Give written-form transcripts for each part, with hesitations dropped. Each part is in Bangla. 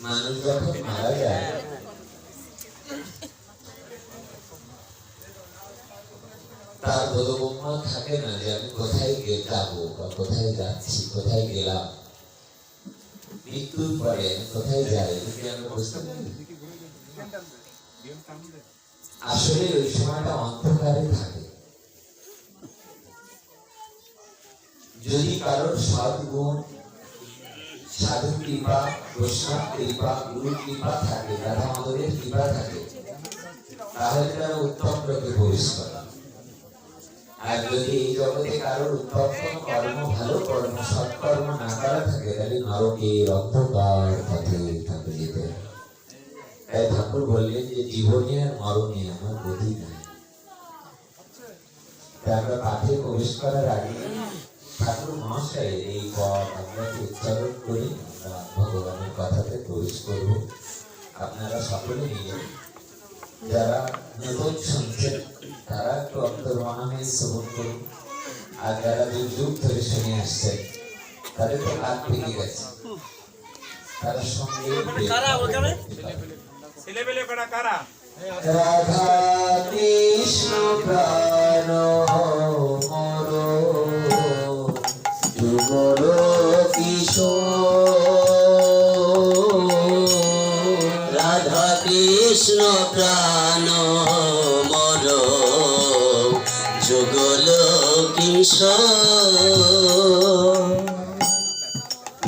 মানুষ যখন মারা যায় তার বোধগম্য থাকে না যে আমি কোথায় যাবো বা কোথায় যাচ্ছি, কোথায় গেলাম। মৃত্যুর পরে আমি কোথায় যাই যদি আমরা বুঝতে পারি, আসলে ওই সময়টা অন্ধকারে থাকে। যদি কারোর সদ্গুণ, সাধু কৃপা, বৈষ্ণব কৃপা, গুরু কৃপা থাকে, রাধা মাধবের কৃপা থাকে, তাহলে তারা উত্তম লোকে প্রবেশ করে। আর যদি এই জগতে কারোর উত্তম কোনো কর্ম, ভালো কর্ম, সৎকর্ম না করা থাকে, তাহলে নরকের অন্ধকার পথে তাকে যেতে হয়। তাই ঠাকুর বললেন যে জীবনে আর মরণে আমার গতি নাই। আমরা পাঠে প্রবেশ করার আগে ঠাকুর মহাশয়ের এই পথ আমরা উচ্চারণ করি, আমরা ভগবানের কথাতে প্রবেশ করব। আপনারা সকলে মিলে যারা নতুন শুনছেন তারা একটু অন্তর্মনা হয়ে শ্রবণ করুন, আর যারা যুগ ধরে শুনে আসছেন তাদের তো হাত ভেঙে গেছে, তারা সঙ্গে রাধা কৃষ্ণ প্রাণ মর যুগল কিশোর, রাধা কৃষ্ণ প্রাণ মর যুগল কিশোর,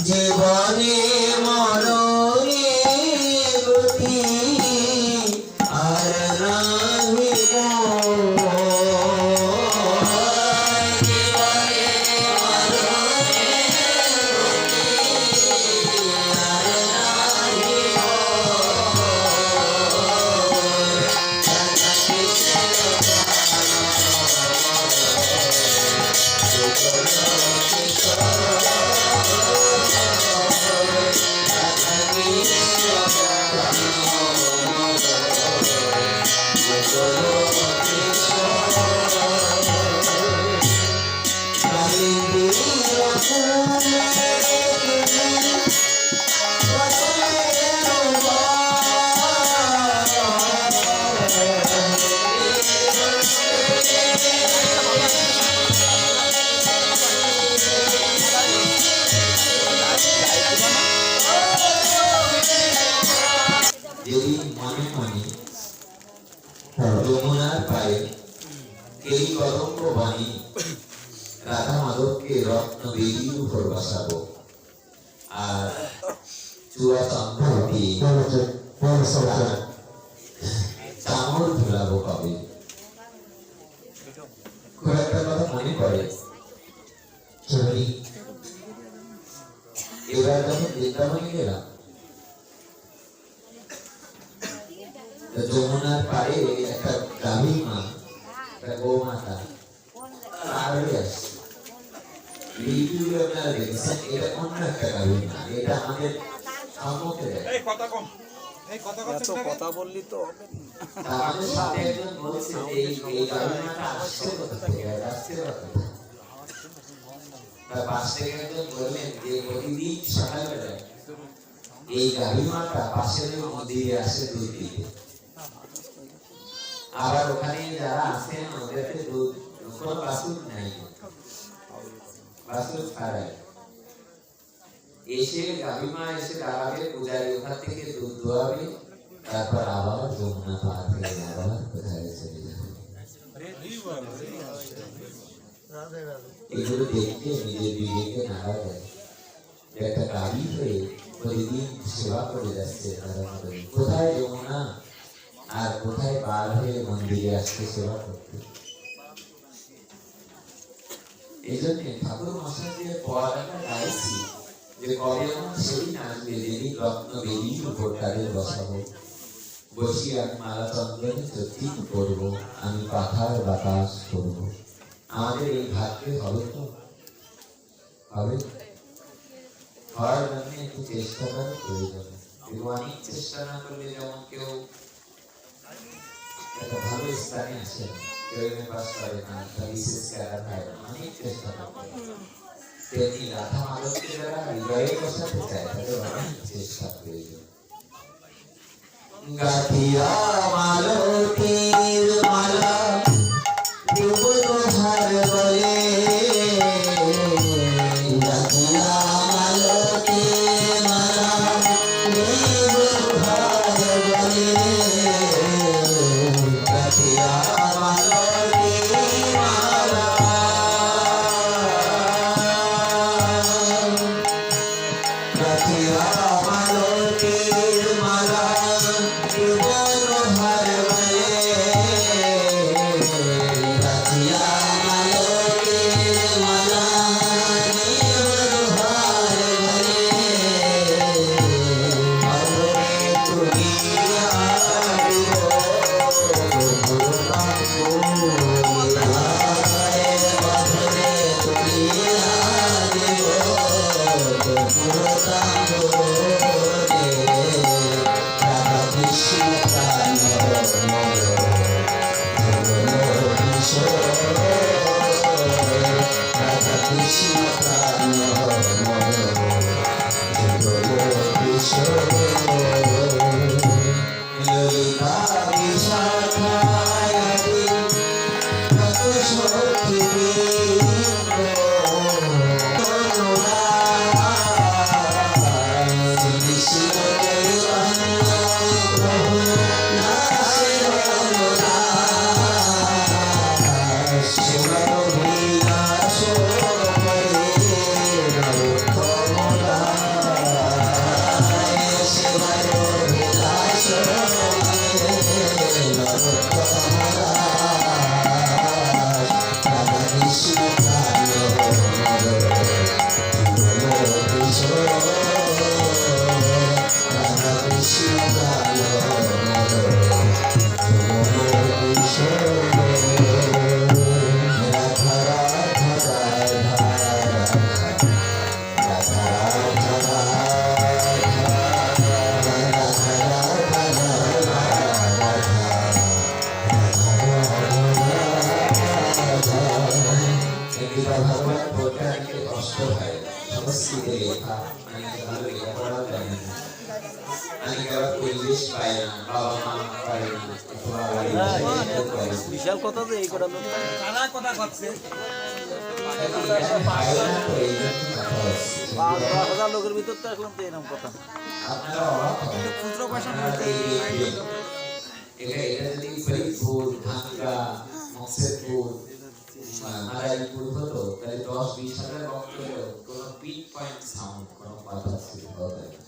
জীবনে মরণে গতি আর রাহিব, জীবনে মরণে গতি আর রাহিব, রাধা কৃষ্ণ যুগল কিশোর, যদি মনে মনে যমুনার পায়ে এই কদম্ব বাণী রাধা মাধবকে রত্ন বেদির উপর বসাবো, আর চূড়া চন্দ্র দিয়ে চামড় ধুলাবো কবে। খুব একটা কথা মনে পড়ে, এবার যখন বৃন্দাবনে গেলাম, যমুনার পাড়ে একটা গাভী মা, একটা গৌমাতা পার হয়ে আসছে। ইউটিউবে আপনারা দেখছেন, এটা অন্য একটা গাভী মা, এটা আমাদের সম্মুখে কথা বললি তো আমাদের সাথে একজন বলছে এই গাভী মাটা আসছে কোথা থেকে, আসছে কোথা থেকে। তার পাশ থেকে একজন বললেন যে প্রতিদিন সকালবেলায় এই গাভী মাটা পাশের মন্দিরে আসে দুধ দিতে, আবার ওখানে যারা আছেন ওদেরকে দুধ কোনো বাছুর নাই, বাছুর ছাড়াই এসে গাভী মা এসে দাঁড়াবে, পূজারী ওখান থেকে দুধ দোয়াবে, তারপর আবার যমুনা পার হয়ে আবার কোথায় চলে যাবে। এগুলো দেখতে নিজের বিবেকে নাড়া দেয়। একটা গাভী হয়ে প্রতিদিন সেবা করে যাচ্ছে তারা, কোথায় যমুনা আর কোথায় পার হয়ে মন্দিরে আসতে সেবা করতে। এই জন্য ঠাকুর মশাইকে পড়াটা গাইছি যে কবে এমন সেদিন আসবে যেদিন রত্ন বেদির উপর তাদের বসাবো, বসি আমি মালা চন্দনে চর্চিত করবো, আমি পাখার বাতাস করবো। আমাদের এই ভাগ্যে হবে তো? হবে? হওয়ার জন্য একটু চেষ্টা করার প্রয়োজন। অনেক চেষ্টা না করলে যেমন কেউ একটা ভালো স্থানে আসে, কেউ এমএ পাস করে না, বিশেষ ক্যাডার হয় না, অনেক চেষ্টা করতে হয়। তেমনি রাধা মাধবকে যারা হৃদয়ে বসাতে চায় তাদের অনেক চেষ্টা প্রয়োজন। গাথিয়া মালতীর মালা দেব তোহার বলে, গাথিয়া মালতীর মালা দেব তোহার বলে, গাথিয়া মালতীর মালা, গাথিয়া মালতীর মালা দেব তোহার বলে, গাথিয়া মালতীর মালা দেব তোহার বলে, মধুরে তুমি আদিও মধুরে তুমি আদিও রাধা কৃষ্ণ প্রাণ রাধা কৃষ্ণ প্রাণ ললিতা বিশাখায়াদি কত সখী ভগবান বৈজ্ঞানিকের কষ্ট হয় সংস্কৃতে লেখা, অনেকে ভালো লেখাপড়াও জানে না, অনেকে আবার পরিবেশ পায় না, বাবা মা পায় না, অথবা বিশাল কথা যে এই কথা কথা করছে লোকের ভিতর তো আসলাম তো এরকম কথা আপনারা অবাক হবেন। খুচরো পয়সা এটা যদি ফরিদপুর, ভাঙ্গা, মকসেদপুর, মাদারীপুর হতো তাহলে 10-20 হাজার ভক্ত হলেও কোনো পিন পয়েন্ট সাউন্ড, কোনো কথা ছিল হবে না।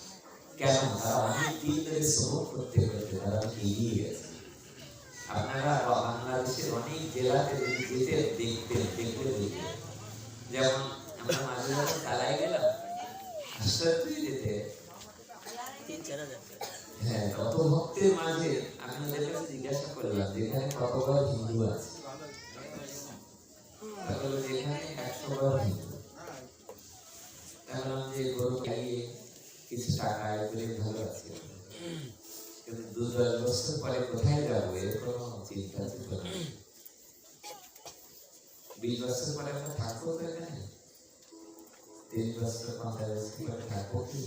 কেন? তারা অনেক দিন ধরে শ্রম করতে করতে তারা এগিয়ে গেছে। আপনারা বাংলাদেশের অনেক জেলাতে যদি যেতে দেখতে যেমন আমরা মাঝে মাঝে তালাই গেলাম, আশ্চর্য যেতে হ্যাঁ কত ভক্তের মাঝে আমি ওদের কাছে জিজ্ঞাসা করলাম যেখানে কত ঘর হিন্দু আছে, যেখানে 100 ঘর হিন্দু, বললাম যে গরু খাইয়ে কিছু টাকা আয় করে ভালো আছে, কিন্তু 2-10 বছর পরে কোথায় যাবো এর কোনো চিন্তা ছিল না। 20 বছর পরে আমরা থাকবো এখানে, 30 বছর 50 বছর পরে থাকবো কি?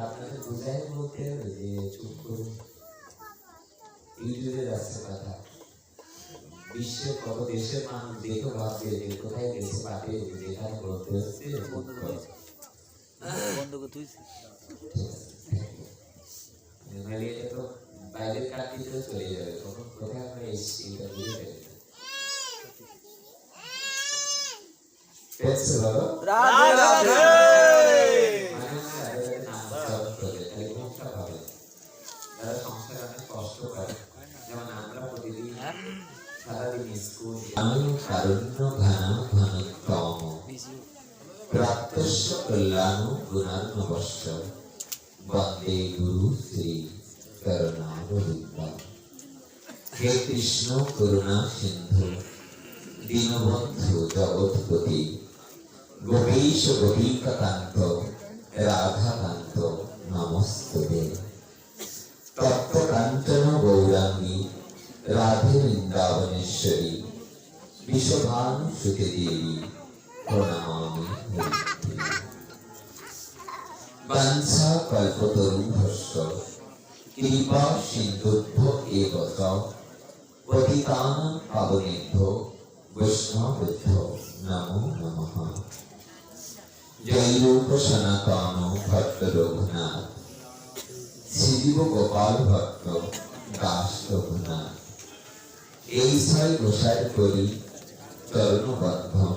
আপনাকে বুঝাই বলতে হবে যে চুপ করুন। ইউটিউবে যাচ্ছে কথা, বিশ্বের কত দেশের মানুষ দেখে ভাববে যে কোথায় গেছে পাবে, যেখানে বলতে হচ্ছে বন্ধুকে তুই এটা তো বাইরের কান্ট্রিতেও চলে যাবে, তখন কোথায় আমরা এসেছি এটা বুঝে যাবে। তারা সংসারে অনেক কষ্ট করে, যেমন আমরা প্রতিদিন সারাদিন স্কুল কারুণ্য ঘন ঘনতম প্রাপ্তস্য কল্যাণ গুণার্ণবশ্য বন্দে গুরু শ্রী করুণাবতার। হে কৃষ্ণ করুণা সিন্ধু দীনবন্ধু জগৎপতি গোপীশ গোপীকান্ত রাধাকান্ত নমস্তুতে। তপ্ত কাঞ্চন গৌরাঙ্গী রাধে বৃন্দাবনেশ্বরী বিশ্বভানু সুতে দেবী প্রণামামি হরিপ্রিয়া। বাঞ্ছা কল্পতরুভ্যশ্চ কৃপা সিন্ধুভ্যো এব চ পতিতানাং পাবনেভ্যো বৈষ্ণবেভ্যো নমো নমঃ। জয়রূপ সনাতন ভট্ট রঘুনাথ শ্রীজীব গোপাল ভট্ট দাস রঘুনাথ। এই ছয় গোসাই করি চরণ বন্ধন,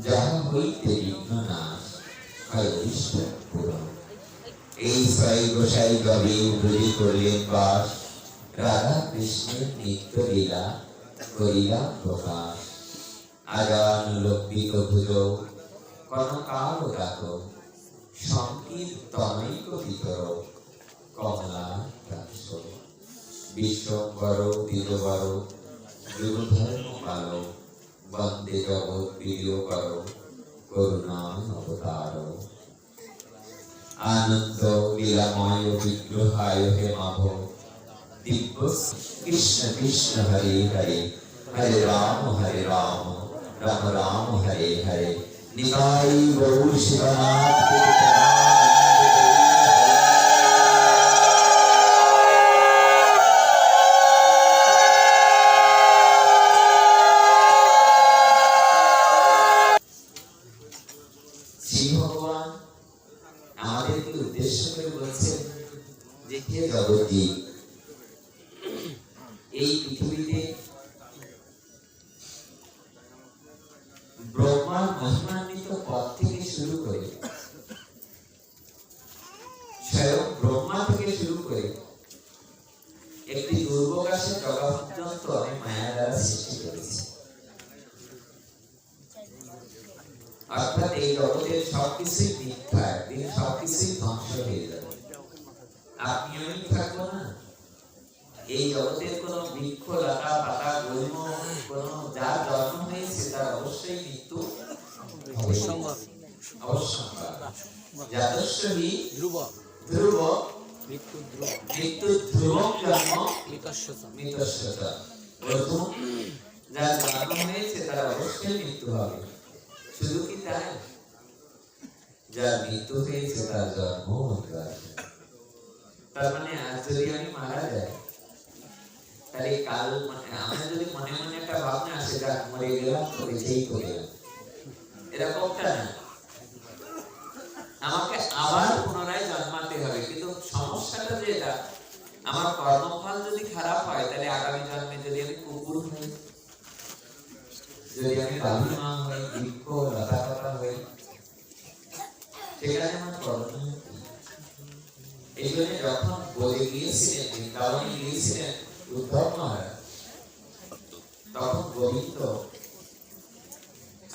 যাহা হইতে বিঘ্ন নাশ হয় অরিষ্ট পূরণ। এই ছয় গোসাই গবে ব্রজে করলেন বাস, রাধা কৃষ্ণের নিত্য লীলা করিলা প্রকাশ। আজানুলম্বিত ভুজ কনকাল রাত, সংকীর্তনৈক ভিতর কমলা দাস। বিশ্বম্বর দিগবর যুগধর্ম কাল, বন্দে জগৎ প্রিয় কর করুণায় অবতার। আনন্দ লীলাময় বিগ্রহায় হে মাভ, দিব্য কৃষ্ণ কৃষ্ণ হরে হরে, হরে রাম রাম রাম হরে হরে। নিতাই গৌর শিবনাথ শ্রী ভগবান আমাদেরকে উদ্দেশ্য করে বলছেন যে হে জগৎজীব, এই পৃথিবীতে ব্রহ্মার মহিমান্বিত পদ থেকে শুরু করে, স্বয়ং ব্রহ্মা থেকে শুরু করে একটি দুর্গকাশের জগৎ পর্যন্ত আমি মায়া দ্বারা সৃষ্টি করেছি। অর্থাৎ এই জগতের সবকিছুই মিথ্যা, একদিন সবকিছুই ধ্বংস হয়ে যাবে। আপনি আমি থাকবো না। এই জগতের কোন বৃক্ষ লতা পাতা গুল্ম কোন যার জন্ম হয়েছে তার অবশ্যই মৃত্যু অবশ্যম্ভাবী। যাদস্য হি ধ্রুব ধ্রুব মৃত্যু ধ্রুবং জন্ম মৃতস্য চ। অর্জুন, যার জন্ম হয়েছে তার অবশ্যই মৃত্যু হবে। শুধু কি তাই, যার মৃত্যু হয়েছে তার জন্ম হতে পারে। তার মানে আজ যদি আমি মারা যাই, তাহলে কাল মানে আমরা যদি মনে মনে একটা ভাবনা আসে যা মরে গেলাম তো বেঁচেই তো গেলাম, এরকমটা না। আমাকে আবার পুনরায় জন্মাতে হবে। কিন্তু সমস্যাটা যেটা, আমার কর্মফল যদি খারাপ হয় তাহলে আগামী জন্মে যদি আমি কুকুর হই, যদি আমি বালিমা হই, বৃক্ষ লতা পাতা হই, সেখানে আমার করণীয় কি? এই জন্য যখন বলে গিয়েছিলেন, বৃন্দাবনে গিয়েছিলেন উদ্ধব মহারাজ, তখন গোবিন্দ,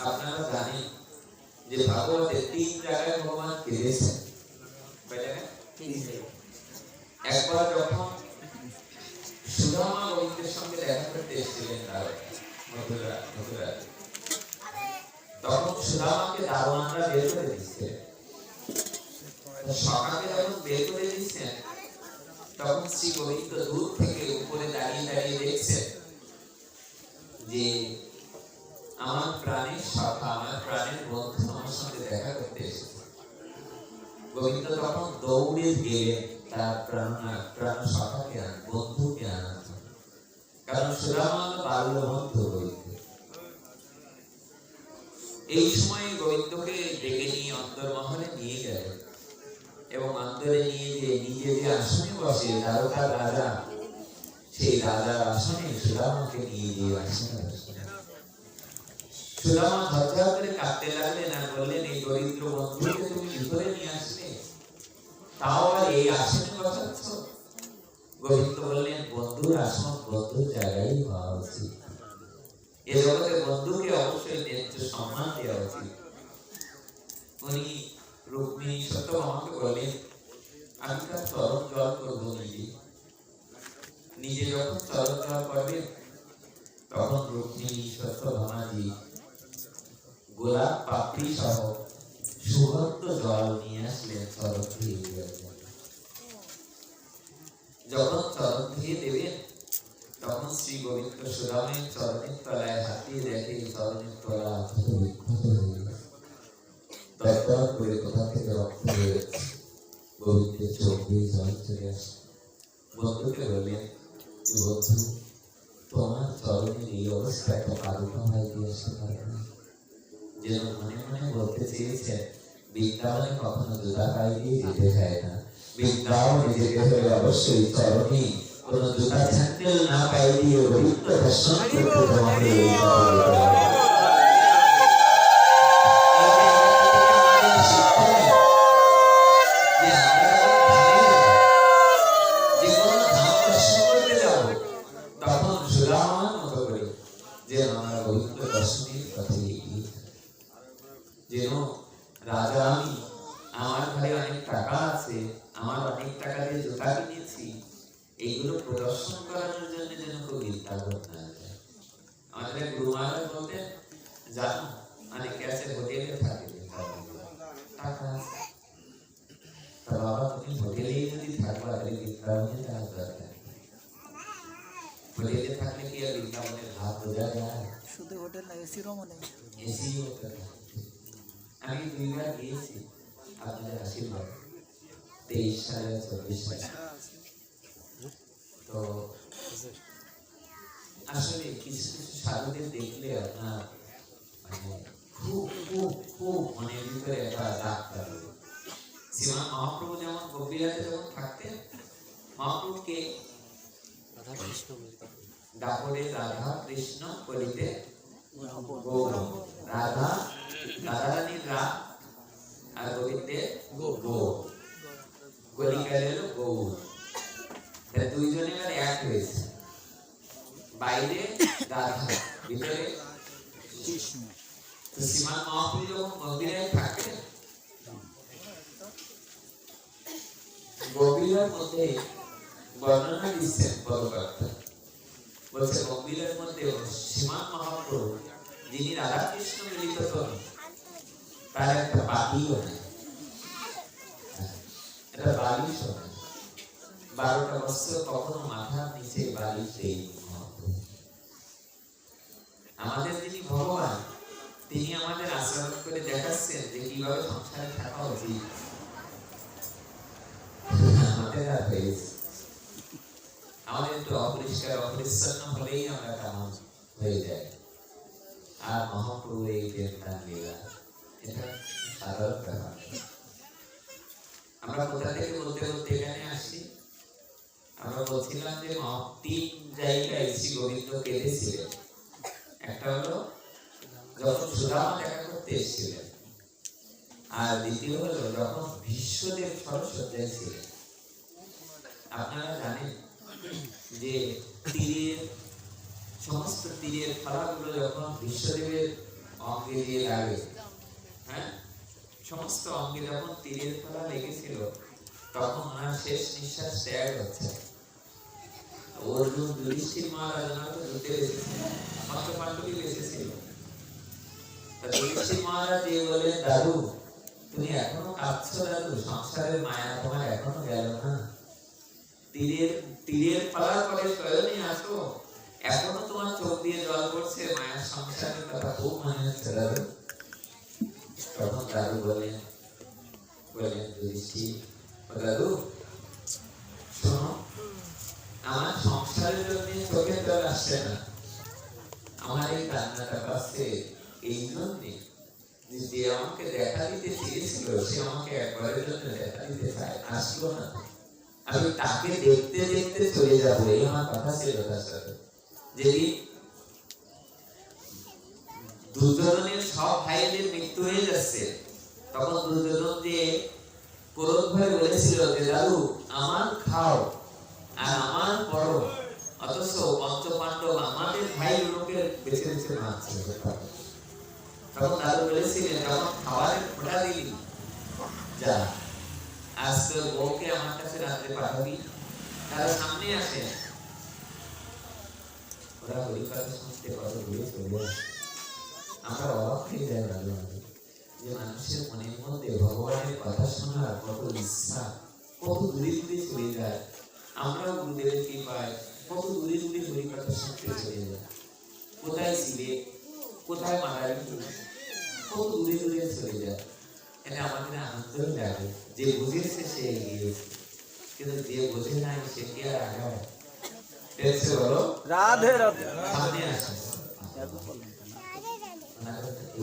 আপনারা জানেন যে ভাগবতে 3 জায়গায় ভগবান কেঁদেছেন। কয় জায়গায়? 3 জায়গায়। একবার যখন সুদামা গোবিন্দের সঙ্গে দেখা করতে এসেছিলেন মথুরা, তখন সুদামাকে দারোয়ানরা বের করে দিচ্ছেন। সকালে যখন বের করে দিচ্ছেন, তখন শ্রী গোবিন্দ দূর থেকে উপরে দাঁড়িয়ে দাঁড়িয়ে দেখছেন যে আমার প্রাণের সখা, আমার প্রাণের বন্ধু আমার সঙ্গে দেখা করতে এসেছে। গোবিন্দ তখন দৌড়ে গেলেন তার প্রাণ সখাকে বন্ধুকে আনার জন্য, কারণ সুদামা বাল্য বন্ধু গোবিন্দ। এই সময় গোবিন্দকে ডেকে নিয়ে অন্তর্মহলে নিয়ে গেলেন এবং অন্তরে নিয়ে যে নিজে যে আসনে বসে দ্বারকা রাজা, সেই রাজার আসনে সুদামাকে নিয়ে যে আসনে বসলেন। সুদামা ঝরঝর করে কাঁদতে লাগলেন আর বললেন, এই দরিদ্র বন্ধুকে তুমি ভিতরে নিয়ে আসলে, তাও আর এই আসনে বসাচ্ছ? গোবিন্দ বললেন, বন্ধুর আসন বন্ধুর জায়গায় হওয়া উচিত। এ জগতে বন্ধুকে অবশ্যই ন্যায্য সম্মান দেওয়া উচিত। উনি রুক্মিণী সত্যভামাকে বললেন, আমি তার চরণ জল করবো নিজে যখন চরণ জল করবেন, তখন রুক্মিণী সত্যভামাজি গোলাপ পাপড়ি সহ সুগন্ধ জল নিয়ে আসলেন চরণ ধুয়ে দেওয়ার জন্য। যখন চরণ ধুয়ে দেবেন, তখন শ্রী গোবিন্দ সুদামের চরণের তলায় হাত দিয়ে দেখে চরণের তলা ক্ষত বিক্ষত হয়ে গেছে, দরদর করে কোথা থেকে রক্ত বেরোচ্ছে। গোবিন্দের চোখ দিয়ে জল চলে আসে। বন্ধুকে বললেন যে বন্ধু, তোমার চরণের এই অবস্থা একটা কারুকা ভাই দিয়ে আসতে পারে না। যেন মনে মনে বলতে চেয়েছেন বৃন্দাবনে কখনো জুতা পায়ে দিয়ে যেতে হয় না, বৃন্দাবনে যেতে হলে অবশ্যই চরণে কোন জুতা স্যান্ডেল না পায়ে দিয়ে গোবিন্দ দর্শন করতে তোমাকে যেন রাজা আমি, আমার ঘরে অনেক টাকা আছে, আমার অনেক টাকা দিয়ে জুতা কিনেছি, এইগুলো প্রদর্শন করানোর জন্য যেন কেউ বৃন্দাবন না যায়। আমাদের গুরু মহারাজ বলতেন, জানো অনেকে আছে হোটেলে থাকে, টাকা আছে, তা বাবা তুমি হোটেলেই যদি থাকবা তাহলে বৃন্দাবনে যাওয়ার দরকার। হোটেলে থাকলে কি আর বৃন্দাবনের ভাব বোঝা যায়? শুধু হোটেল না, এসি রুমও নেই। এসি হতে থাকে। আমি 2 বার গিয়েছি আপনাদের আশীর্বাদ, 23 সালে 24 সালে। তো আসলে কিছু কিছু সাধুদের দেখলে আপনার মানে খুব খুব খুব মনের ভিতরে একটা দাগ কাটে। শ্রীমান মহাপ্রভু যেমন গভীরাতে যখন থাকতেন, মহাপ্রভুকে দাপরে রাধা কৃষ্ণ করিতে গৌর, রাধা রাধারানীর রাগ আর গোবিন্দের গৌর, গলিকার এলো গৌর। দুইজনে এক হয়েছে, বাইরে রাধা, ভিতরে কৃষ্ণ। তো শ্রীমান মহাপ্রভু যখন গভীরায় থাকে, গভীরের মধ্যে বর্ণনা দিচ্ছেন পরবর্তী, বলছে গভীরের মধ্যে শ্রীমান মহাপ্রভু যিনি রাধা কৃষ্ণ মিলিত হন, তার একটা বালিও নেই, এটা বালিশ নেই। 12টা বছর কখনো মাথার নিচে বালিশ দেই মহাপ্রভু। আমাদের যিনি ভগবান, তিনি আমাদের আচরণ করে দেখাচ্ছেন যে কিভাবে সংসারে থাকা উচিত। আমাদের একটু অপরিষ্কার অপরিচ্ছন্ন হলেই আমরা কেমন হয়ে যায়। আর মহাপ্রভু এই প্রেমদান লীলা, এটা সাধারণ ব্যাপার। আমরা কোথা থেকে বলতে বলতে এখানে আসি। আমরা বলছিলাম যে 3 জায়গায় শ্রী গোবিন্দ কেঁদেছিলেন। একটা হলো যখন সুদামা দেখা করতে এসেছিলেন, আর দ্বিতীয় হলো যখন বিশ্বদেব সরস্বতীয় ছিলেন। আপনারা জানেন যে তীরের সমস্ত তীরের ফলাগুলো যখন বিশ্বদেবের অঙ্গে দিয়ে লাগে, হ্যাঁ, সমস্ত অঙ্গে যখন তীরের ফলা লেগেছিল, তখন ওনার শেষ নিঃশ্বাস ত্যাগ হচ্ছে। অর্জুন যুধিষ্ঠির মহারাজ ওনার তো যুদ্ধে বেঁচেছিল, পঞ্চ পাণ্ডবই বেঁচেছিল। যুধিষ্ঠির মহারাজ এই বললেন, দাদু তুমি এখনো কাঁদছো দাদু, সংসারের মায়া তোমার এখনো গেল না, তীরের ফলার পরে স্বয়নে আসো, এখনো তোমার চোখ দিয়ে জল পড়ছে, মায়ের সংসারের কথা খুব মনে হচ্ছে দাদু। তখন দাদু বলেন যুধিষ্ঠির, দাদু শোনো, আমার সংসারের জন্য চোখে জল আসছে না, আমার এই কান্নাটা পাচ্ছে এই জন্যে যে আমাকে দেখা দিতে চেয়েছিল, সে আমাকে একবারের জন্য দেখা দিতে চায়, আসলো না, আমি তাকে দেখতে দেখতে চলে যাবো, এই আমার কথা ছিল তার সাথে। যেদিন দুর্যোধনের সব ভাইদের মৃত্যু হয়ে যাচ্ছে, তখন দুর্যোধন যে ক্রোধ ভয়ে বলেছিল যে দাদু আমার খাও আর আমার পড়ো, অথচ পঞ্চ পাণ্ডব আমাদের ভাই লোকের বেছে বেছে মারছে। তখন দাদু বলেছিলেন, যখন খাবারের ফোঁটা দিলি, যা আজ তোর বউকে আমার কাছে রাত্রে পাঠাবি, তারা সামনে আসে, ওরা হরিকথা শুনতে কত দূরে চলে আসে। আমরা অবাক হয়ে যাই মাঝে মাঝে যে মানুষের মনের মধ্যে ভগবানের কথা শোনার কত ইচ্ছা কত দূরে দূরে চলে যায়। আমরাও গুরুদেবের কৃপায় কত দূরে দূরে হরিকথা শুনতে চলে যায়। কোথায় ছিলে, কোথায় মারা গেল, কত দূরে দূরে চলে যায়। এটা আমাদের আনন্দই লাগে। যে বুঝেছে সে এগিয়েছে, কিন্তু যে বোঝে নাই সে কি আর আগায়? দেখছে বলো? রাধে রাধে। সামনে আসে।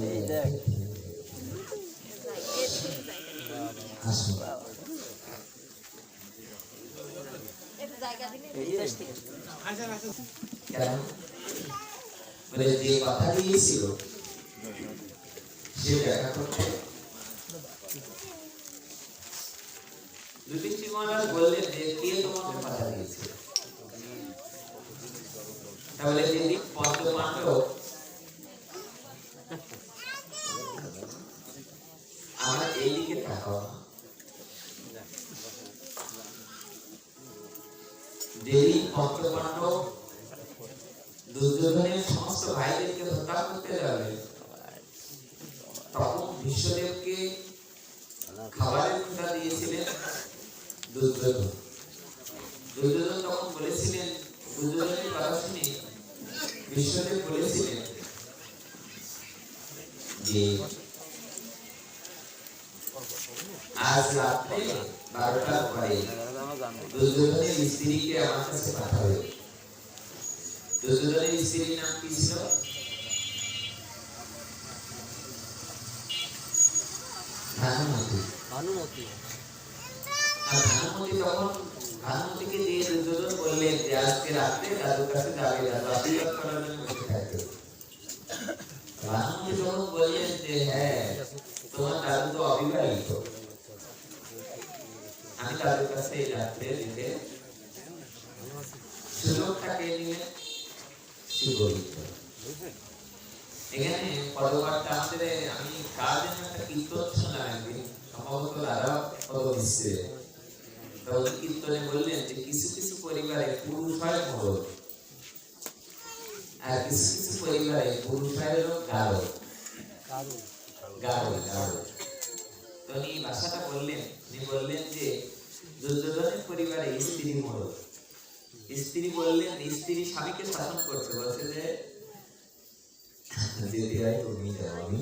এই দেখ। আসুন। কেন? বলে যে কথা দিয়েছিল সে দেখা করতে। যুধিষ্ঠির মহারাজ বললেন যে কে তোমাকে কথা দিয়েছে? তাহলে যদি পঞ্চপাণ্ডব আমার এইদিকে তাকাও না, যেদিন পঞ্চপাণ্ডব দুর্যোধনের সমস্ত ভাইদেরকে হত্যা করতে যাবে, তখন ভীষ্মদেবকে খাবারের ক্ষুধা দিয়েছিলেন দুর্যোধন। দুর্যোধন তখন বলেছিলেন, দুর্যোধনের কথা শুনে ভীষ্মদেব বলেছিলেন যে আজ রাত্রে 12টার পরে দুর্যোধনের স্ত্রীকে আমার কাছে পাঠাবে। দুর্যোধনের স্ত্রীর নাম কি ছিল? ভানুমতি। ভানুমতি। আর ভানুমতি তখন ভানুমতিকে দিয়ে দুর্যোধন বললেন যে আজকে রাত্রে দাদুর কাছে যাবে, দাদু আশীর্বাদ করার জন্য বসে থাকবে। ভানুমতি তখন বললেন যে হ্যাঁ, তোমার দাদু তো অবিবাহিত, আমি দাদুর কাছে এই রাত্রে যেতে সুযোগটাকে নিয়ে শিবরিত। এখানে পদবারটা আমাদের, আমি কার জন্য একটা কীর্তন শুনলাম একদিন, সম্ভবত দাদা পদ মিস্ত্রি। তখন কীর্তনে বললেন যে কিছু কিছু পরিবারে পুরুষ হয় মরদ, আর কিছু কিছু পরিবারে পুরুষ হয় গাঢ়। গাঢ় গাঢ়। তো উনি ভাষাটা বললেন, উনি বললেন যে দুর্যোধনের পরিবারে স্ত্রী মরদ। স্ত্রী বললেন, স্ত্রী স্বামীকে শাসন করছে, বলছে যে যেতে হয় তুমি যাও, আমি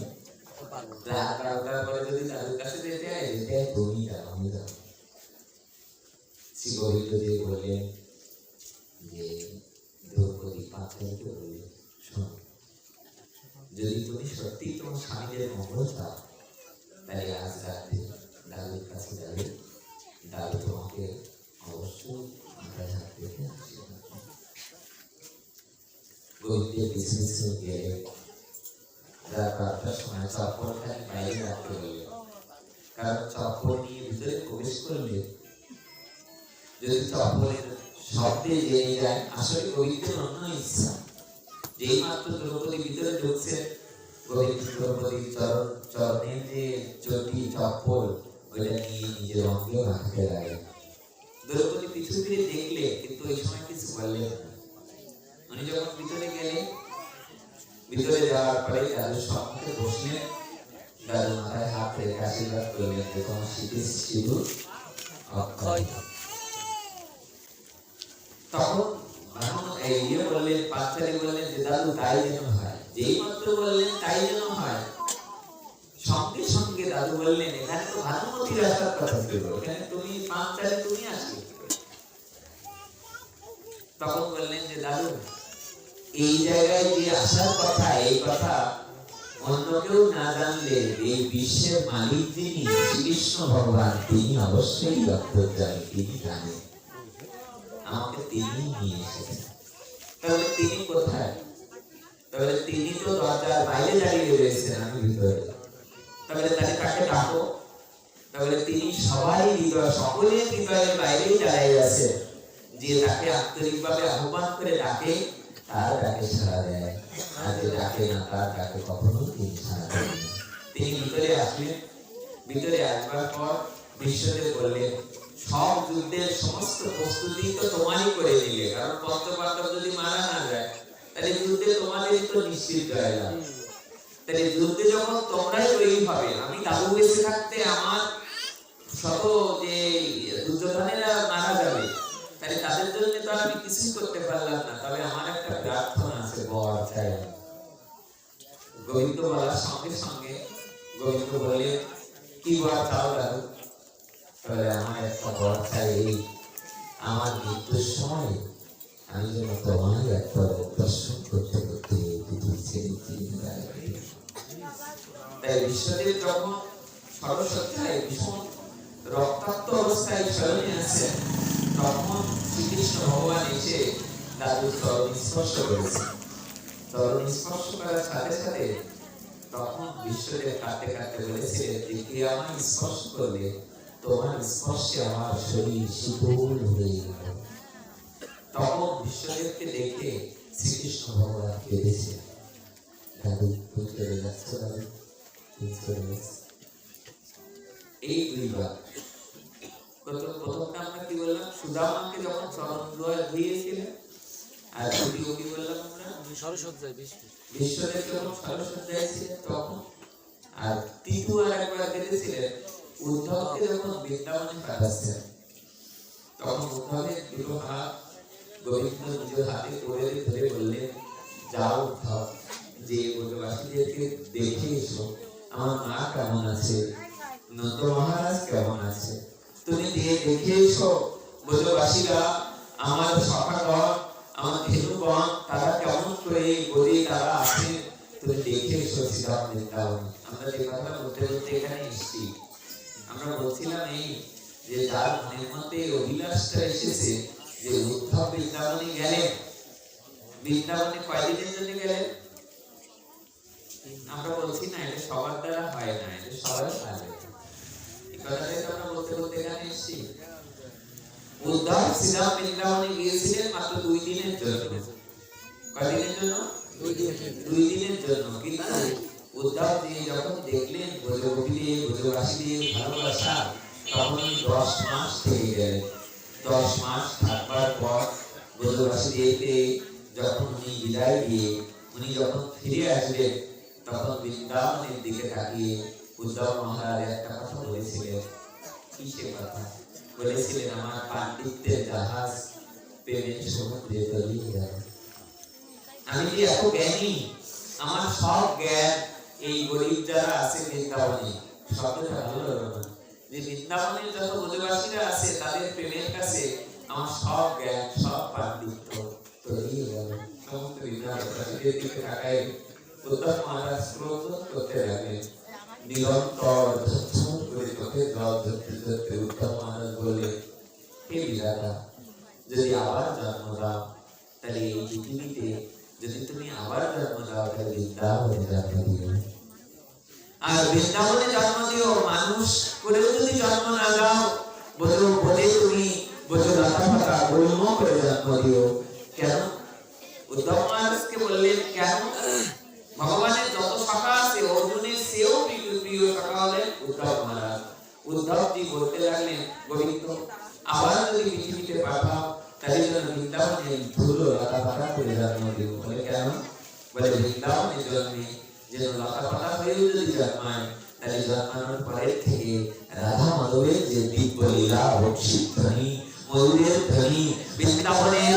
রাত 12টার পরে যদি দাদুর কাছে যেতে হয়, যেতে হয় তুমি যাও, আমি যাও। শিবহিত যে বললেন যে দ্রৌপদী পাঁচালীকে বললেন, শোনো, যদি তুমি সত্যি তোমার স্বামীদের মঙ্গল চাও, তাহলে আজ রাতে দাদুর কাছে যাবে, দাদু তোমাকে অবশ্যই মাথায় হাত রেখে আশীর্বাদ করবে। গরিবদের পিছু পিছু গেলে রাত 12টার সময় চপ্পলখানি বাইরে রাখতে বললেন, কারণ চপ্পল নিয়ে ভিতরে প্রবেশ করলে যদি চপ্পলের শব্দে জেনে যায়, আসলে গোবিন্দের অন্য ইচ্ছা। যেই মাত্র দ্রৌপদী ভিতরে ঢুকছে, গোবিন্দ দ্রৌপদীর চরণের যে চটি চপ্পল, ওইটা নিয়ে নিজের অঙ্গে মাথাতে লাগে। দ্রৌপদী পিছু ফিরে দেখলে, কিন্তু ওই সময় কিছু বললেন না। উনি যখন ভিতরে গেলেন, ভিতরে যাওয়ার পরে দাদুর সম্মুখে বসলেন, দাদু মাথায় হাত রেখে আশীর্বাদ করলেন, দেখুন শিখে শিবু অক্ষয়। তখন বললেন, পাঁচালী বললেন যে দাদু তাই যেন হয়। যেই মাত্র বললেন তাই যেন হয়, সঙ্গে সঙ্গে দাদু বললেন, এখানে তো ভানুমতির আসার কথা ছিল, এখানে তুমি পাঁচালী তুমি আসলে। তখন বললেন যে দাদু, এই জায়গায় যে আসার কথা, এই কথা অন্য কেউ না জানলে এই বিশ্বের মালিক যিনি শ্রীকৃষ্ণ ভগবান, তিনি অবশ্যই অন্তর্যামী, তিনি জানেন। আমাকে তিনি নিয়ে এসেছেন। তাহলে তিনি কোথায়? তাহলে তিনি তো দরজার বাইরে দাঁড়িয়ে রয়েছেন, আমি ভিতরে। তাহলে তাকে কাকে ডাকো? তাহলে তিনি সবাই হৃদয়, সকলের হৃদয়ের বাইরেই দাঁড়িয়ে আছেন। যে তাকে আন্তরিকভাবে আহ্বান করে ডাকে, তার ডাকে সাড়া দেয়, আর যে ডাকে না, তার ডাকে কখনো তিনি সাড়া দেন না। তিনি ভিতরে আসলেন। ভিতরে আসবার পর বিশ্বদেব বললেন, সব যুদ্ধের সমস্ত প্রস্তুতি তো তোমারই করে দিলে, কারণ পঞ্চপাণ্ডব যদি মারা না যায়, তাহলে যুদ্ধে তোমাদেরই তো নিশ্চিত জয়লাভ। তাহলে যুদ্ধে যখন তোমরাই জয়ী হবে, আমি দাদু বেঁচে থাকতে আমার শত যে দুর্যোধনেরা মারা যাবে, তাহলে তাই তাদের জন্য তো আর আমি কিছুই করতে পারলাম না, তবে আমার একটা প্রার্থনা আছে, বর চাই। গোবিন্দ বলার সঙ্গে সঙ্গে গোবিন্দ বলে, কি বর চাও দাদু? তাহলে আমার একটা বর চাই, এই আমার মৃত্যুর সময় আমি যেন তোমার একটা দর্শন করতে করতে পৃথিবী ছেড়ে ফিরে যাই। তাই বিশ্বদেব যখন সরস্বতীয় ভীষণ রক্তাক্ত অবস্থায় শয়নে আছেন, তখন শ্রীকৃষ্ণ ভগবান এসে দাদুর তরুণ স্পর্শ করেছে। তরুণ স্পর্শ করার সাথে সাথে তখন বিশ্বদেব কাঁদতে কাঁদতে বলেছিলেন যে, কে আমায় স্পর্শ করলে তোমার স্পর্শে আমার শরীর শীতল হয়ে গেল। তখন বিশ্বদেবকে দেখে শ্রীকৃষ্ণ ভগবান কেঁদেছে। দাদু তুমি চলে যাচ্ছ, দাদু তুমি চলে যাচ্ছ। এই দুইবার প্রথমটা আমরা কি বললাম, সুদামাকে যখন চরণ ধুইয়েছিলেন, আর দ্বিতীয় কি বললাম আমরা, সরস্বতী বিশ্বদেব যখন সরস্বতীয় ছিলেন তখন, আর তৃতীয় আর একবার কেঁদেছিলেন উদ্ধবকে যখন বৃন্দাবনে পাঠাচ্ছেন, তখন উদ্ধবের দুটো হাত গোবিন্দ নিজের হাতে করে ধরে বললেন, যাও উদ্ধব, যে ব্রজবাসীদেরকে দেখে এসো আমার মা কেমন আছে, নন্দ মহারাজ কেমন আছে, তুমি দিয়ে দেখে এসো ব্রজবাসীরা, আমার সখাগণ, আমার ধেনুগণ, তারা কেমন করে গদি তারা আছে, তুমি দেখে এসো শ্রীরাম বৃন্দাবনে। আমরা যে কথা বলতে বলতে এখানে এসেছি, আমরা বলছিলাম এই যে যার মনের মধ্যে অভিলাষটা এসেছে যে উদ্ধব বৃন্দাবনে গেলেন, বৃন্দাবনে কয়দিনের জন্য গেলেন? আমরা বলছি না এটা সবার দ্বারা হয় না, এটা সবার পারে। এই কথাটাই তো আমরা বলতে বলতে এখানে এসেছি। উদ্ধব শ্রীরাম বৃন্দাবনে গিয়েছিলেন মাত্র 2 দিনের জন্য। কয়দিনের জন্য? 2 দিনের জন্য। কিন্তু উদ্ধব জি যখন দেখলেন ব্রজগোপীদের, ব্রজবাসীদের ভালোবাসা, তখন 10 মাস থেকে গেলেন। 10 মাস থাকবার পর ব্রজবাসীদেরকে যখন উনি বিদায় দিয়ে উনি যখন ফিরে আসবেন, তখন বৃন্দাবনের দিকে তাকিয়ে উদ্ধব মহারাজ একটা কথা বলেছিলেন। কি সে কথা? বলেছিলেন, আমার পাণ্ডিত্যের জাহাজ প্রেমের সমুদ্রে তলিয়ে গেল। আমি যে এত জ্ঞানী, আমার সব জ্ঞান এই গরিব যারা আছে বৃন্দাবনে, শব্দটা ভালো হলো না, যে বৃন্দাবনের যত ব্রজবাসীরা আছে তাদের প্রেমের কাছে আমার সব জ্ঞান, সব পাণ্ডিত্য তলিয়ে গেল। সমস্ত বৃন্দাবনবাসীদের দিকে তাকায় উদ্ধব মহারাজ ক্রোধ করতে লাগলেন। নিরন্তর ঝরঝর করে চোখে জল ধরতে ধরতে উদ্ধব মহারাজ বললেন, হে বিধাতা, যদি আবার জন্ম দাও তাহলে এই পৃথিবীতে, যদি তুমি আবার জন্ম দাও তাহলে বৃন্দাবনে জন্ম দিও, আর বৃন্দাবনে জন্ম দিও। মানুষ করেও যদি জন্ম না দাও, বলে তুমি লতা পাতা গুল্ম করে জন্ম দিও। কেন? উদ্ধব মহারাজকে বললেন, কেন? ভগবানের যত শাখা আছে অর্জুনের সেও প্রিয় শাখা হলেন উদ্ধব মহারাজ। উদ্ধবজি বলতে লাগলেন, গোবিন্দ আবার যদি পৃথিবীতে পাঠাও তাহলে যেন বৃন্দাবনে ধুলো লতা পাতা করে জন্ম দিও। বলে কেন? বলে বৃন্দাবনের জন্মে যেন লতা পাতা হয়েও যদি জন্মায়, তাহলে জন্মানোর পরের থেকে রাধা মাধবের যে দিব্য লীলা, বর্ষিত ধ্বনি, ময়ূরের ধ্বনি, বৃন্দাবনের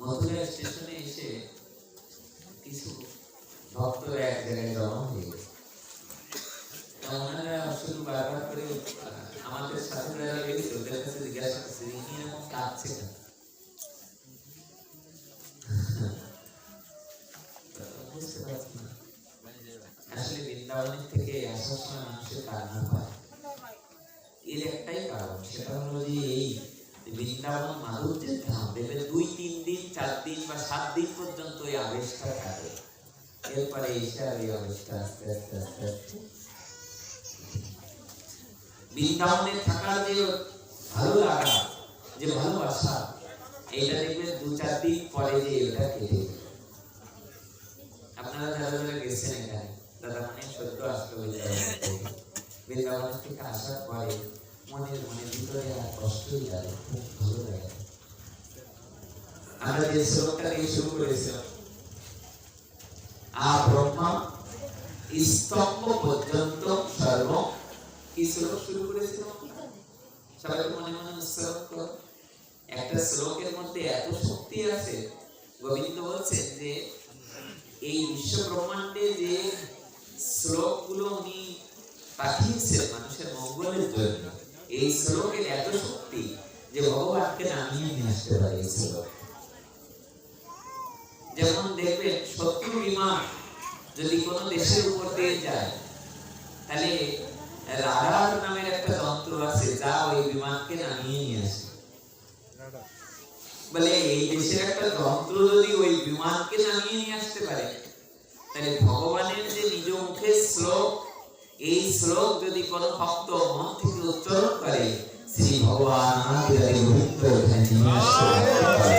মথুরা স্টেশনে এসে কিছু ভক্তরা এক জায়গায় জমা হয়ে গেছে। ওনারা শুধু বারবার করে আমাদের সাথে যারা রয়েছে ওদের কাছে জিজ্ঞাসা করছে, ইনি এমন কাঁদছে কেন? বুঝতে পারছি না। আসলে বৃন্দাবনের থেকে আসার সময় মানুষের কান্না পায়, এর একটাই কারণ, সেটা হলো যে এই বৃন্দাবন মাধুর্যের ধাম। দেখবে 2-3 দিন 4 দিন বা 7 দিন পর্যন্ত এই আবেশটা থাকে, এরপরে এসে আর এই আবেশটা আস্তে আস্তে আস্তে আস্তে বৃন্দাবনে থাকার যে ভালো লাগা, যে ভালোবাসা, এইটা দেখবেন 2-4 দিন পরে যে এটা কেটে যাবে। আপনারা যারা যারা গেছেন এখানে, দাদা মানে সদ্য আসতে হয়ে বৃন্দাবন থেকে আসার পরে মনের ভিতরে আর কষ্টই লাগে, খুব ভালো লাগে। আমরা যে শ্লোকটা দিয়ে শুরু করেছিলাম, আ ব্রহ্মা স্তম্ভ পর্যন্ত সর্ব, কি শ্লোক শুরু করেছিলাম? সবাই মনে মনে উচ্চারণ করো। একটা শ্লোকের মধ্যে এত শক্তি আছে। গোবিন্দ বলছেন যে এই বিশ্ব ব্রহ্মাণ্ডে যে শ্লোকগুলো উনি পাঠিয়েছেন মানুষের মঙ্গলের জন্য, এই শ্লোকের এত শক্তি যে ভগবানকে নামিয়ে নিয়ে আসতে পারে এই শ্লোক। যেমন দেখবেন শত্রু বিমান যদি কোনো দেশের উপর দিয়ে যায়, তাহলে রাডার নামের একটা যন্ত্র আছে যা ওই বিমানকে নামিয়ে নিয়ে আসে। বলে এই দেশের একটা যন্ত্র যদি ওই বিমানকে নামিয়ে নিয়ে আসতে পারে, তাহলে ভগবানের যে নিজ মুখের শ্লোক, এই শ্লোক যদি কোনো ভক্ত মন থেকে উচ্চারণ করে, শ্রী ভগবান আমাদের গোবিন্দ এখানে নিয়ে আসতে পারে।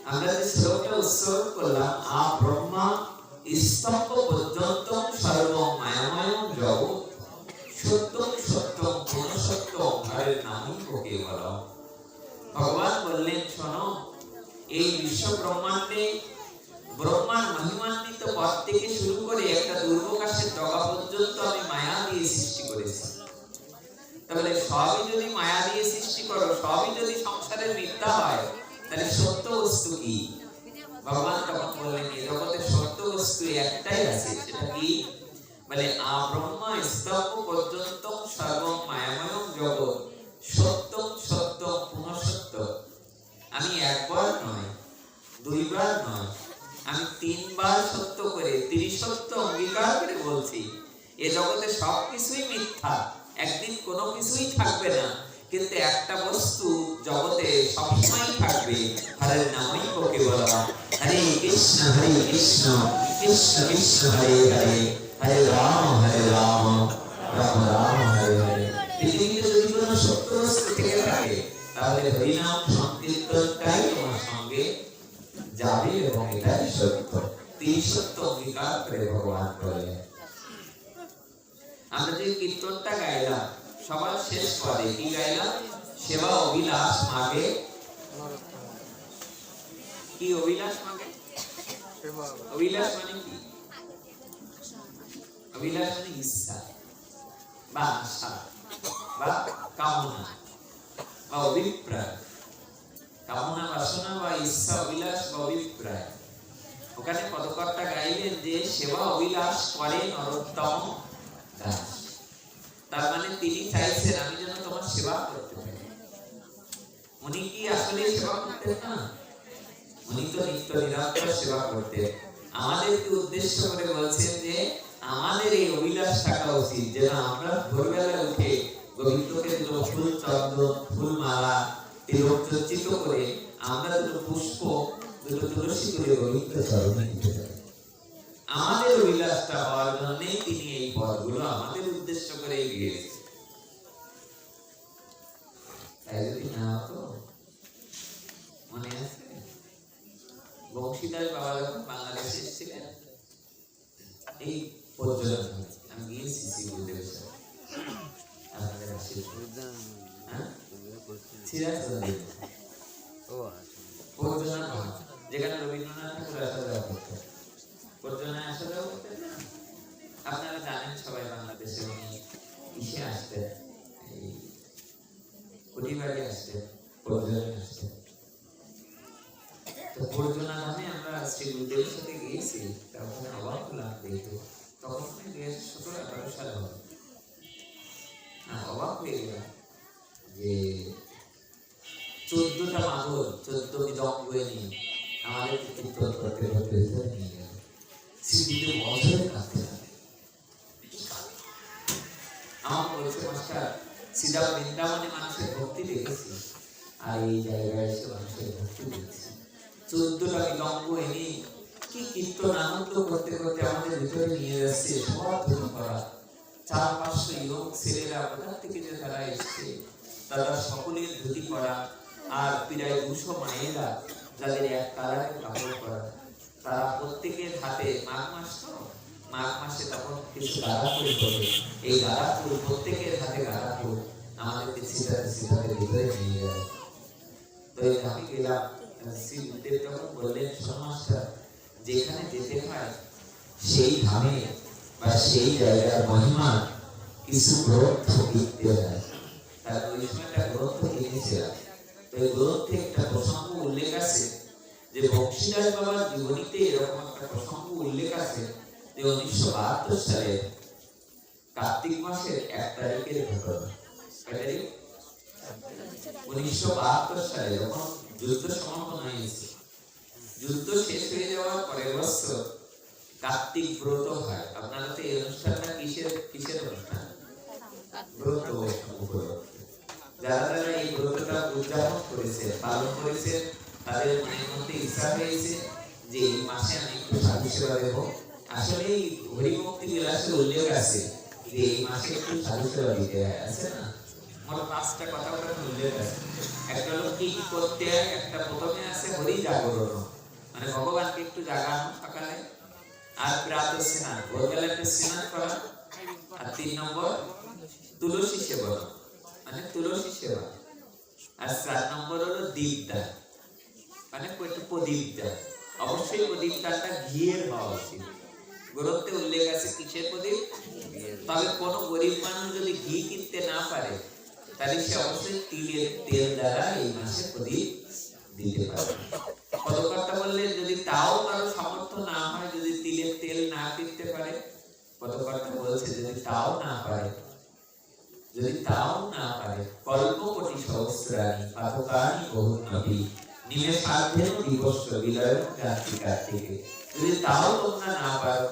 আমরা যে শ্লোকটা উচ্চারণ করলাম, আ ব্রহ্মা স্তম্ভ পর্যন্ত সর্ব মায়াময় জগৎ সত্যম সত্যম পুনঃসত্যম হরের নামই কেবলম। ভগবান বললেন, শোনো, এই বিশ্ব ব্রহ্মাণ্ডে ব্রহ্মার মহিমান্বিত পদ থেকে শুরু করে একটা দুর্বকাশের ডগা পর্যন্ত আমি মায়া দিয়ে সৃষ্টি করেছি। তাহলে সবই যদি মায়া দিয়ে সৃষ্টি করো, সবই যদি সংসারের মিথ্যা হয়, তাহলে সত্য বস্তু কি? ভগবান তখন বললেন, এই জগতের সত্য বস্তু একটাই আছে। সেটা কি? বলে আ ব্রহ্মা স্তম্ভ পর্যন্ত সর্ব মায়াময় জগৎ সত্যম সত্যম পুনঃসত্য। আমি একবার নয়, 2 বার নয়, আমি 3 বার সত্য করে, ত্রিসত্য অঙ্গীকার করে বলছি, এ জগতে সবকিছুই মিথ্যা, একদিন কোনো কিছুই থাকবে না, কিন্তু একটা বস্তু জগতে সবসময় থাকবে, হরের নামই কেবলম। হরে কৃষ্ণ কৃষ্ণ কৃষ্ণ হরে হরে, হরে রাম রাম রাম হরে হরে। পৃথিবীতে যদি কোনো সত্য বস্তু থেকে থাকে, তাহলে হরিনাম সংকীর্তনটাই তোমার সঙ্গে যাবে এবং এটাই সত্য। ত্রিসত্য অঙ্গীকার করে ভগবান বলে। আমরা যে কীর্তনটা গাইলাম, সবার শেষ পদে কি গাইলাম? সেবা অভিলাষ মাগে। কি অভিলাষ মাগে? অভিলাষ মানে কি? অভিলাষ মানে ইচ্ছা বা আশা বা কামনা বা অভিপ্রায়। কামনা বাসনা বা ইচ্ছা, অভিলাষ বা অভিপ্রায়। ওখানে পদকর্তা গাইলেন যে সেবা অভিলাষ করে নরোত্তম দাস। তার মানে তিনি চাইছেন আমি যেন তোমার সেবা করতে পারি। উনি কি আসলে সেবা করতেন না? উনি তো নিত্য নিরন্তর সেবা করতেন। আমাদেরকে উদ্দেশ্য করে বলছেন যে আমাদের এই অভিলাষ থাকা উচিত, যেন আমরা ভোরবেলা উঠে গোবিন্দকে দুটো ফুল চন্দন, ফুল মালা, তিলক চর্চিত করে আমরা দুটো পুষ্প, দুটো তুলসী করে গোবিন্দ চরণে দিতে পারি। আমাদের অভিলাষটা হওয়ার জন্যই তিনি এই পদগুলো আমাদের উদ্দেশ্য করে গিয়েছেন। তাই যদি না হতো, মনে আছে বংশীদাস বাবা যখন বাংলাদেশে এসেছিলেন, এই পর্যটন আমি গিয়েছি শিবুদেবের সাথে, আমাদের যেখানে রবীন্দ্রনাথ ঠাকুর আসা যাওয়া করতেন, পর্যটনে আসা যাওয়া করতেন না? আপনারা জানেন সবাই, বাংলাদেশে উনি কিসে আসতেন, এই কুটিবাড়ি আসতেন, পর্যটনে আসতেন। তো পর্যটনা নামে আমরা শ্রী গুরুদেবের সাথে গিয়েছি, তখন অবাক হলাম দেখে। তখন 2017-18 সাল হবে। অবাক হয়ে গেলাম যে 14টা মাদল, 14 মৃদঙ্গ নিয়ে আমাদের কীর্তন করতে করতে ভিতরে নিয়ে গেল। শ্রীগুরুদেব অঝরে কাঁদতে থাকে। আমার বলছে, মাস্টার, সিধা বৃন্দাবনে মানুষের ভক্তি দেখেছি, আর এই জায়গায় এসে মানুষের ভক্তি দেখছি। 14টা মৃদঙ্গ এনে কি কীর্তন আনন্দ করতে করতে আমাদের ভিতরে নিয়ে যাচ্ছে সব ধর্ম করা। 400-500 ইয়ং ছেলেরা কোথা থেকে যে তারা এসছে, তারা সকলের ধুতি পরা, আর প্রায় 200 মায়েরা যাদের এক কালারের কাপড় পরা, তারা প্রত্যেকের হাতে মাঘ মাস তো, মাঘ মাসে তখন কিছু গাঁদা ফুল ফোটে, এই গাঁদা ফুল প্রত্যেকের হাতে গাঁদা ফুল আমাদেরকে ছিটাতে ছিটাতে ভিতরে নিয়ে যায়। তো আমি গেলাম, শ্রীদেব তখন বললেন, সমাজটা যেখানে যেতে হয় সেই ধামে বা সেই জায়গার মহিমা কিছু গ্রন্থ লিখতে হয়। তার ওই সময় একটা গ্রন্থ লিখেছিলাম, ওই গ্রন্থে একটা প্রসঙ্গ উল্লেখ আছে যে বংশীদাস বাবার জীবনীতে এরকম একটা প্রসঙ্গ উল্লেখ আছে যে 1972 সালে কার্তিক মাসের 1 তারিখের ঘটনা। 1972 সালে যখন যুদ্ধ সমাপন হয়েছে, যুদ্ধ শেষ হয়ে যাওয়ার পরের বছর কার্তিক ব্রত হয়। আপনারা তো এই অনুষ্ঠানটা কিসের অনুষ্ঠান? ব্রত উপলক্ষে যারা যারা এই ব্রতটা উদযাপন করেছে, পালন করেছে, তাদের মনের মধ্যে ইচ্ছা হয়েছে যে এই মাসে আমি একটু সাধু সেবা দেব। আসলে এই হরিভক্তি বিলাসের উল্লেখ আছে যে এই মাসে একটু সাধু সেবা দিতে হয়, আছে না? মোট 5টা কথা উল্লেখ আছে। একটা হলো কি করতে হয়, একটা প্রথমে আছে হরি জাগরণ, মানে ভগবানকে একটু জাগানো সকালে, আর প্রাত স্নান, ভোরবেলা একটু স্নান করা, আর 3 নম্বর তুলসী সেবা, মানে তুলসী সেবা, আর 4 নম্বর হলো দীপদান, মানে একটু প্রদীপ দান। অবশ্যই প্রদীপ দানটা ঘিয়ের হওয়া উচিত। গ্রন্থে উল্লেখ আছে কিসের প্রদীপ? তবে কোন গরিব মানুষ যদি ঘি কিনতে না পারে তাহলে সে অবশ্যই তিলের তেল দ্বারা এই মাসে প্রদীপ দিতে পারে। পদকর্তা বললেন যদি তাও কারো সামর্থ্য না হয়, যদি তিলের তেল না কিনতে পারে, পদকর্তা বলছে যদি তাও না পারে, কল্পকোটি সহস্রাণি পাতকানি বহুনবী নিমেষার্ধেন দিবস্য বিলয়ং কার্তিকে। যদি তাও তোমরা না পারো,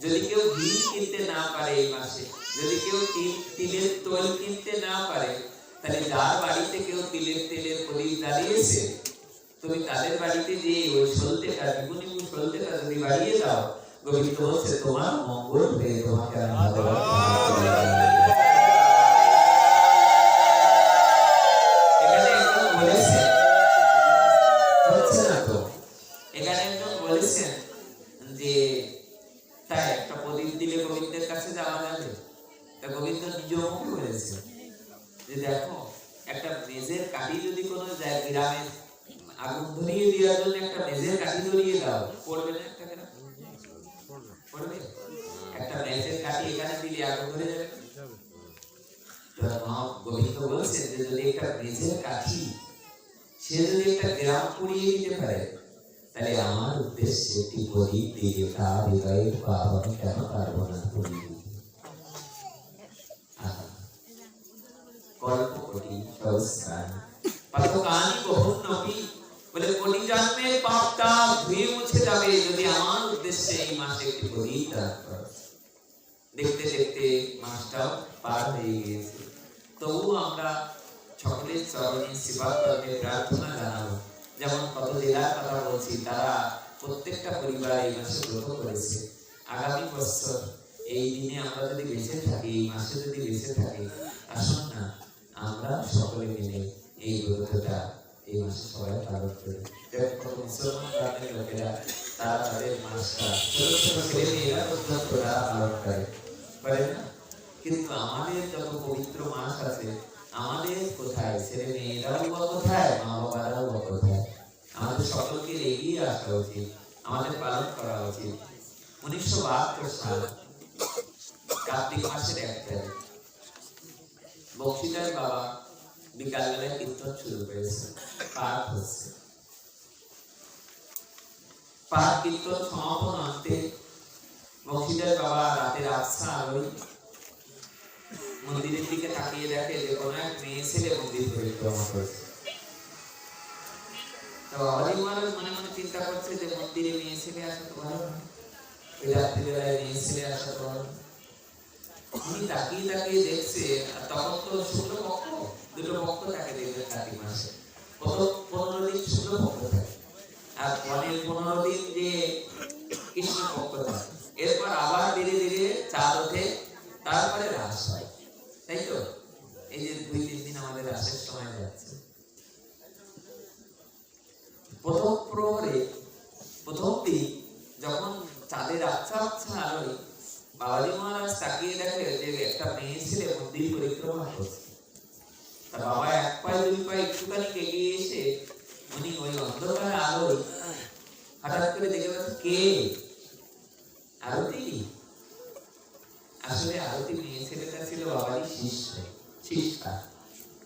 যদি কেউ ঘি কিনতে না পারে এই মাসে, যদি কেউ তিলের তেল কিনতে না পারে, তাহলে যার বাড়িতে কেউ তিলের তেলের প্রদীপ জ্বালিয়েছে, তুমি তাদের বাড়িতে যে ওই সলতেটা, বিগুনি সলতেটা যদি বাড়িয়ে দাও, গোবিন্দ বলছে তোমার মঙ্গল হয়ে তোমাকে আমি ভালোবাসি। এখানে একজন বলেছেন, হচ্ছে না তো, এখানে একজন বলেছেন যে তাই একটা প্রদীপ দিলে গোবিন্দের কাছে যাওয়া যাবে। তা গোবিন্দ নিজেও মুখে বলেছেন যে দেখো, একটা মেজের কাঠি যদি কোনো গ্রামে আগুন ধরিয়ে দেওয়ার জন্য একটা মেজের কাঠি ধরিয়ে দাও, পড়বে না? একটা কেন পড়বে? একটা মেজের কাঠি এখানে দিলে আগুন ধরে যাবে। গোবিন্দ বলছেন যে যদি একটা মেজের কাঠি সে যদি একটা গ্রাম পুড়িয়ে দিতে পারে, তাহলে আমার উদ্দেশ্যে একটি প্রদীপ দিয়ে তার হৃদয়ের পাপ আমি কেন পারবো না পুড়িয়ে দিতে? কল্পকোটি সহস্রাণি পাতকানি বহুনবী, বলে কোটি জন্মের পাপটা ধুয়ে মুছে যাবে যদি আমার উদ্দেশ্যে এই মাসে একটি প্রদীপ দান করো। দেখতে দেখতে মাসটাও পার হয়ে গিয়েছে, তবু আমরা সকলের চরণে সেবা করতে প্রার্থনা জানাবো। যেমন কত জেলার কথা বলছি, তারা প্রত্যেকটা পরিবার এই মাসে ব্রত করেছে। আগামী বছর এই দিনে আমরা যদি বেঁচে থাকি, এই মাসে যদি বেঁচে থাকি, আসুন না আমরা সকলে মিলে এই ব্রতটা এই মাসে সবাই পালন করি। কত মুসলমান ধর্মের লোকেরা তারা তাদের মাসটা ছোট ছোট ছেলে মেয়েরা পর্যন্ত তারা পালন করে না, কিন্তু আমাদের যত পবিত্র মাস আছে, আমাদের কোথায় ছেলে মেয়েরাও বা কোথায়, মা বাবারাও বা কোথায়? আমাদের সকলকে এগিয়ে আসা উচিত, আমাদের পালন করা উচিত। 1972 সাল কার্তিক মাসের 1 তারিখ বক্সিদার বাবা বিকালবেলায় কীর্তন শুরু করেছে, পাঠ হচ্ছে। পাঠ কীর্তন সমাপন অন্তে বক্সিদার বাবা রাতের আবছা আলোয় মন্দিরের দিকে তাকিয়ে দেখে যে কোনো এক মেয়ে ছেলে মন্দির পরিক্রমা করছে। তো বাবাজি মহারাজ মনে মনে চিন্তা করছে যে মন্দিরে মেয়ে ছেলে আসা তো ভালো না, ওই রাত্রিবেলায় মেয়ে ছেলে আসা তো ভালো। উনি তাকিয়ে তাকিয়ে দেখছে, আর তখন তো শুক্লপক্ষ, দুটো পক্ষ থাকে দেখবেন কার্তিক মাসে, কত 15 দিন শুক্লপক্ষ থাকে, আর আর পরের 15 দিন যে কৃষ্ণ পক্ষ থাকে, এরপর আবার ধীরে ধীরে চাঁদ ওঠে, তারপরে রাস হয়, তাই তো? এই যে 2-3 দিন আমাদের রাসের সময় যাচ্ছে। প্রথম প্রহরে প্রথম দিন যখন চাঁদের আচ্ছা আচ্ছা আলোয় বাবাজি মহারাজ তাকিয়ে দেখে যে একটা মেয়ে ছেলে মন্দির পরিক্রমা করছে। তা বাবা 1 পায়ে 2 পায়ে একটুখানি এগিয়ে এসে উনি ওই অন্ধকার আলোয় হঠাৎ করে দেখে বলছে, কে? আরতি। আসলে আরতি মেয়ে ছেলেটা ছিল বাবারই শিষ্যা,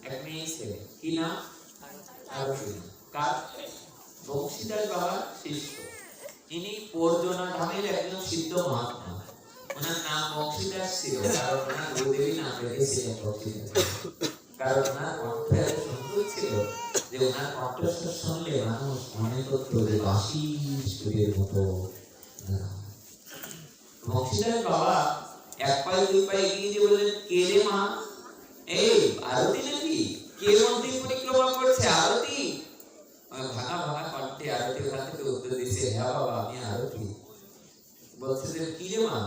এক মেয়ে ছেলে। কি নাম? আরতি। কার? বংশীদাস বাবার শিষ্য। ইনি পরজনা ধামের একজন সিদ্ধ মহাত্মা। ওনার নাম বংশীদাস ছিল, কারণ ওনার গুরুদেবী নাম রেখেছিলেন বংশীদাস। কারণ ওনার কণ্ঠ এত সুন্দর ছিল যে ওনার কণ্ঠস্বর শুনলে মানুষ মনে করত যে বাঁশি সুরের মতো। বংশীদাস বাবা 1 পায়ে 2 পায়ে এগিয়ে দিয়ে বললেন, কে রে মা? এই আরতি নাকি? কে মন্দির পরিক্রমা করছে? আরতি। ভাঙা ভাঙা কণ্ঠে আরতি ওখান থেকে উত্তর দিচ্ছে, হ্যাঁ বাবা আমি আরতি। বলছে যে কি রে মা,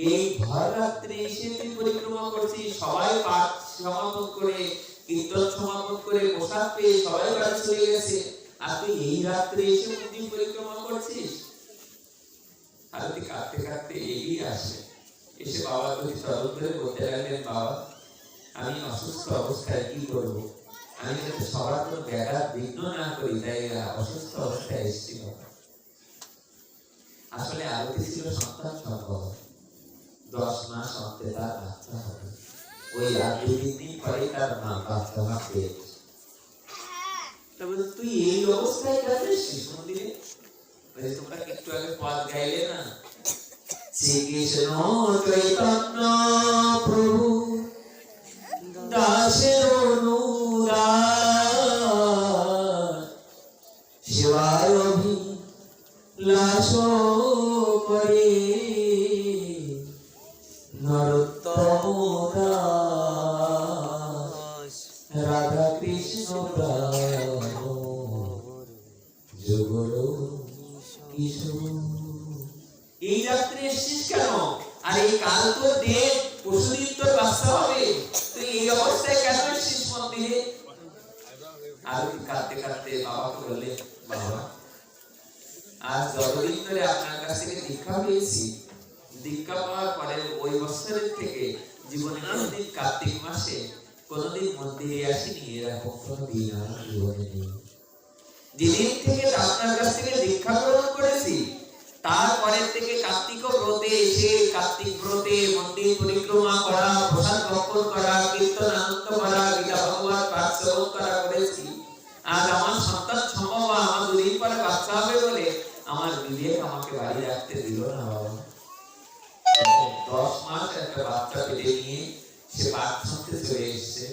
এই ভর রাত্রে এসে তুই পরিক্রমা করছিস, সবাই পাঠ সমাপন করে কীর্তন সমাপন করে প্রসাদ পেয়ে সবাই বাড়ি চলে গেছে, আর তুই এই রাত্রে এসে মন্দির পরিক্রমা করছিস? আরতি কাঁদতে কাঁদতে এগিয়ে আসে, এসে বাবার প্রতি স্মরণ করে বলতে লাগলেন, বাবা আমি অসুস্থ অবস্থায় কি করব? আমি যাতে সবার কোনো ব্যাঘাত বিঘ্ন না করি, তাই অসুস্থ অবস্থায় এসেছি। আসলে আরতি ছিল সন্তান সম্ভব, 10 মাস অন্তে তার বাচ্চা হবে, ওই আর 2-3 দিন পরে তার মা বাচ্চা হবে। তবে তুই এই অবস্থায় কেন এসেছিস মন্দিরে? তোমরা একটু আগে পদ গাইলে না, শ্রীকৃষ্ণ চৈতন্য প্রভু দাসের অনুদান, সেবার অভিলাষ করে নরোত্তম দাস, রাধা কৃষ্ণ প্রাণ যুগল কিশোর। এই রাত্রে এসেছিস কেন? আর এই কাল তো দেব, পরশুদিন তোর বাচ্চা হবে, তুই এই অবস্থায় কেন এসেছিস মন্দিরে? আরতি কাঁদতে কাঁদতে বাবাকে বললেন, বাবা আজ যতদিন ধরে আপনার কাছ থেকে দীক্ষা পেয়েছি, দীক্ষা পাওয়ার পরে ওই বছরের থেকে জীবনে কোনদিন কার্তিক মাসে কোনদিন মন্দিরে আসিনি, এরকম কোনো দিন আমার জীবনে নেই। যেদিন থেকে আপনার কাছ থেকে দীক্ষা গ্রহণ করেছি, তারপরের থেকে কার্তিক ব্রতে এসে কার্তিক ব্রতে মন্দির পরিক্রমা করা, প্রসাদ ভক্ষণ করা, কীর্তন আনন্দ করা, গীতা ভগবত পাঠ শ্রবণ করা করেছি। আজ আমার সন্তান সম্ভব, আমার 2 দিন পরে বাচ্চা হবে বলে আমার বিবেক আমাকে বাড়ি রাখতে দিল না বাবা। 10 মাস একটা বাচ্চা পেটে নিয়ে সে পাঠ শুনতে চলে এসেছে।